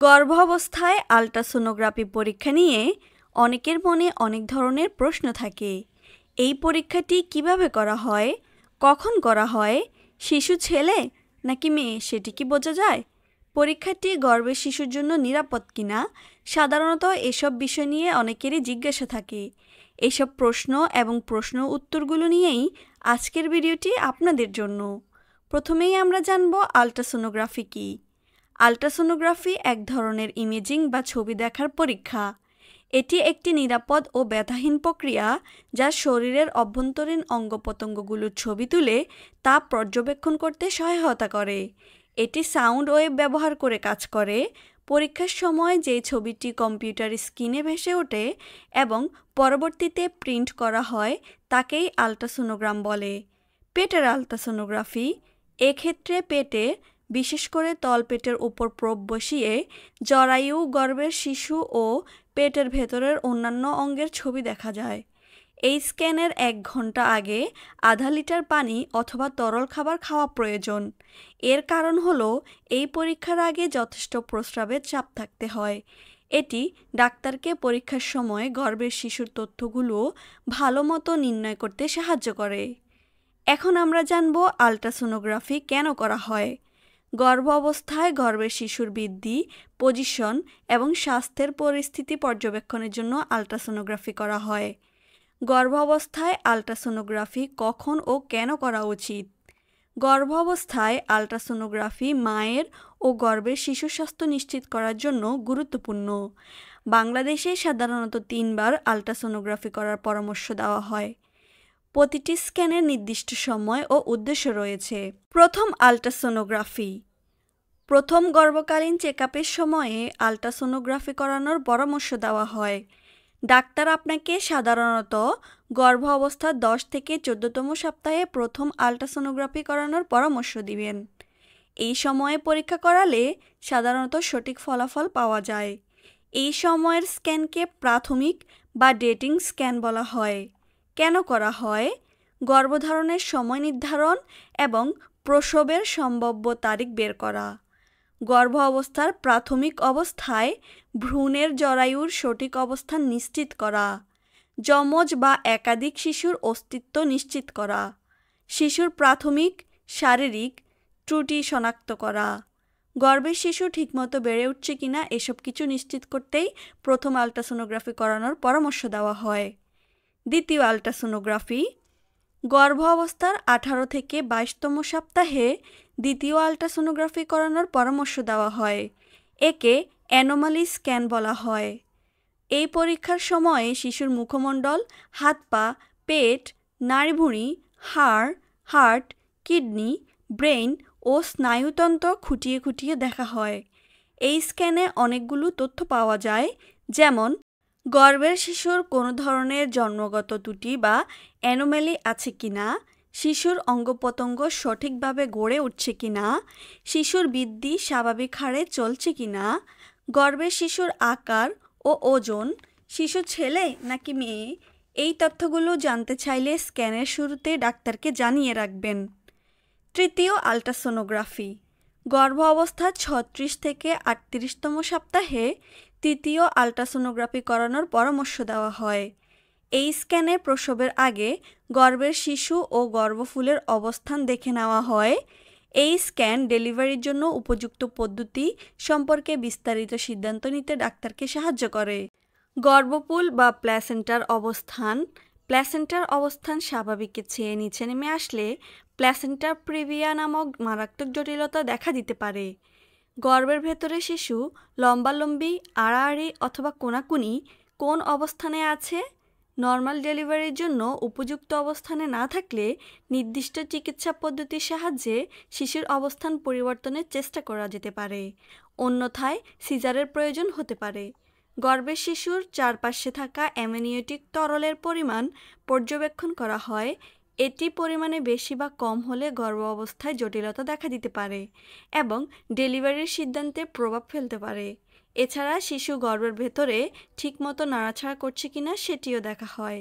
গর্ভাবস্থায় আল্ট্রাসোনোগ্রাফি পরীক্ষা নিয়ে অনেকের মনে অনেক ধরনের প্রশ্ন থাকে। এই পরীক্ষাটি কিভাবে করা হয়, কখন করা হয়, শিশু ছেলে নাকি মেয়ে সেটি কি বোঝা যায়? পরীক্ষাটি গর্ভের শিশুর জন্য নিরাপদ কিনা, সাধারণত এসব বিষয় নিয়ে অনেকেরই জিজ্ঞাসা থাকে। এসব প্রশ্ন এবং প্রশ্ন উত্তরগুলো নিয়েই আজকের ভিডিওটি আপনাদের জন্য। প্রথমেই আমরা জানব আল্ট্রাসোনোগ্রাফি কী। আল্ট্রাসোনোগ্রাফি এক ধরনের ইমেজিং বা ছবি দেখার পরীক্ষা। এটি একটি নিরাপদ ও ব্যথাহীন প্রক্রিয়া যা শরীরের অভ্যন্তরীণ অঙ্গপ্রত্যঙ্গগুলোর ছবি তুলে তা পর্যবেক্ষণ করতে সহায়তা করে। এটি সাউন্ড ওয়েভ ব্যবহার করে কাজ করে। পরীক্ষার সময় যে ছবিটি কম্পিউটার স্ক্রিনে ভেসে ওঠে এবং পরবর্তীতে প্রিন্ট করা হয় তাকেই আল্ট্রাসোনোগ্রাম বলে। পেটের আল্ট্রাসোনোগ্রাফি এক্ষেত্রে পেটে, বিশেষ করে তলপেটের উপর প্রোব বসিয়ে জরায়ু, গর্ভের শিশু ও পেটের ভেতরের অন্যান্য অঙ্গের ছবি দেখা যায়। এই স্ক্যানের 1 ঘন্টা আগে আধা লিটার পানি অথবা তরল খাবার খাওয়া প্রয়োজন। এর কারণ হলো এই পরীক্ষার আগে যথেষ্ট প্রস্রাবের চাপ থাকতে হয়। এটি ডাক্তারকে পরীক্ষার সময় গর্ভের শিশুর তথ্যগুলো ভালো মতো নির্ণয় করতে সাহায্য করে। এখন আমরা জানব আল্ট্রাসোনোগ্রাফি কেন করা হয়। গর্ভ অবস্থায় গর্ভের শিশুর বৃদ্ধি, পজিশন এবং স্বাস্থ্যের পরিস্থিতি পর্যবেক্ষণের জন্য আল্ট্রাসোনোগ্রাফি করা হয়। গর্ভ অবস্থায় আল্ট্রাসোনোগ্রাফি কখন ও কেন করা উচিত? গর্ভ অবস্থায় আল্ট্রাসোনোগ্রাফি মায়ের ও গর্ভের শিশুর স্বাস্থ্য নিশ্চিত করার জন্য গুরুত্বপূর্ণ। বাংলাদেশে সাধারণত 3 বার আল্ট্রাসোনোগ্রাফি করার পরামর্শ দেওয়া হয়। প্রতিটি স্ক্যানের নির্দিষ্ট সময় ও উদ্দেশ্য রয়েছে। প্রথম আল্ট্রাসোনোগ্রাফি। প্রথম গর্ভকালীন চেকআপের সময়ে আল্ট্রাসোনোগ্রাফি করানোর পরামর্শ দেওয়া হয়। ডাক্তার আপনাকে সাধারণত গর্ভ অবস্থার 10 থেকে 14তম সপ্তাহে প্রথম আল্ট্রাসোনোগ্রাফি করানোর পরামর্শ দিবেন। এই সময়ে পরীক্ষা করালে সাধারণত সঠিক ফলাফল পাওয়া যায়। এই সময়ের স্ক্যানকে প্রাথমিক বা ডেটিং স্ক্যান বলা হয়। কেন করা হয়? গর্ভধারণের সময় নির্ধারণ এবং প্রসবের সম্ভাব্য তারিখ বের করা। গর্ভ অবস্থার প্রাথমিক অবস্থায় ভ্রূণের জরায়ুর সঠিক অবস্থান নিশ্চিত করা। যমজ বা একাধিক শিশুর অস্তিত্ব নিশ্চিত করা। শিশুর প্রাথমিক শারীরিক ত্রুটি শনাক্ত করা। গর্ভের শিশু ঠিকমতো বেড়ে উঠছে কিনা এসব কিছু নিশ্চিত করতেই প্রথম আল্ট্রাসোনোগ্রাফি করানোর পরামর্শ দেওয়া হয়। দ্বিতীয় আল্ট্রাসোনোগ্রাফি। গর্ভ অবস্থার 18 থেকে 22তম সপ্তাহে দ্বিতীয় আল্ট্রাসোনোগ্রাফি করানোর পরামর্শ দেওয়া হয়। একে অ্যানোমালি স্ক্যান বলা হয়। এই পরীক্ষার সময়ে শিশুর মুখমণ্ডল, হাত পা, পেট, নাড়িভুঁড়ি, হাড়, হার্ট, কিডনি, ব্রেইন ও স্নায়ুতন্ত্র খুঁটিয়ে খুঁটিয়ে দেখা হয়। এই স্ক্যানে অনেকগুলো তথ্য পাওয়া যায়, যেমন গর্ভের শিশুর কোনো ধরনের জন্মগত ত্রুটি বা অ্যানোমালি আছে কিনা, শিশুর অঙ্গপ্রত্যঙ্গ সঠিকভাবে গড়ে উঠছে কিনা, শিশুর বৃদ্ধি স্বাভাবিক হারে চলছে কিনা, গর্ভের শিশুর আকার ও ওজন, শিশু ছেলে নাকি মেয়ে, এই তথ্যগুলো জানতে চাইলে স্ক্যানের শুরুতে ডাক্তারকে জানিয়ে রাখবেন। তৃতীয় আল্ট্রাসোনোগ্রাফি। গর্ভ অবস্থা 36 থেকে 38তম সপ্তাহে তৃতীয় আল্ট্রাসোনোগ্রাফি করানোর পরামর্শ দেওয়া হয়। এই স্ক্যানে প্রসবের আগে গর্ভের শিশু ও গর্ভফুলের অবস্থান দেখে নেওয়া হয়। এই স্ক্যান ডেলিভারির জন্য উপযুক্ত পদ্ধতি সম্পর্কে বিস্তারিত সিদ্ধান্ত নিতে ডাক্তারকে সাহায্য করে। গর্ভপুল বা প্ল্যাসেন্টার অবস্থান। প্ল্যাসেন্টার অবস্থান স্বাভাবিকের চেয়ে নিচে নেমে আসলে প্ল্যাসেন্টার প্রিভিয়া নামক মারাত্মক জটিলতা দেখা দিতে পারে। গর্ভের ভেতরে শিশু লম্বালম্বি, আড়াআড়ি অথবা কোনাকুনি কোন অবস্থানে আছে? নর্মাল ডেলিভারির জন্য উপযুক্ত অবস্থানে না থাকলে নির্দিষ্ট চিকিৎসা পদ্ধতির সাহায্যে শিশুর অবস্থান পরিবর্তনের চেষ্টা করা যেতে পারে। অন্যথায় সিজারের প্রয়োজন হতে পারে। গর্ভের শিশুর চারপাশে থাকা অ্যামনিওটিক তরলের পরিমাণ পর্যবেক্ষণ করা হয়। এটি পরিমাণে বেশি বা কম হলে গর্ভ অবস্থায় জটিলতা দেখা দিতে পারে এবং ডেলিভারির সিদ্ধান্তে প্রভাব ফেলতে পারে। এছাড়া শিশু গর্ভের ভেতরে ঠিকমতো নাড়াচাড়া করছে কিনা সেটিও দেখা হয়।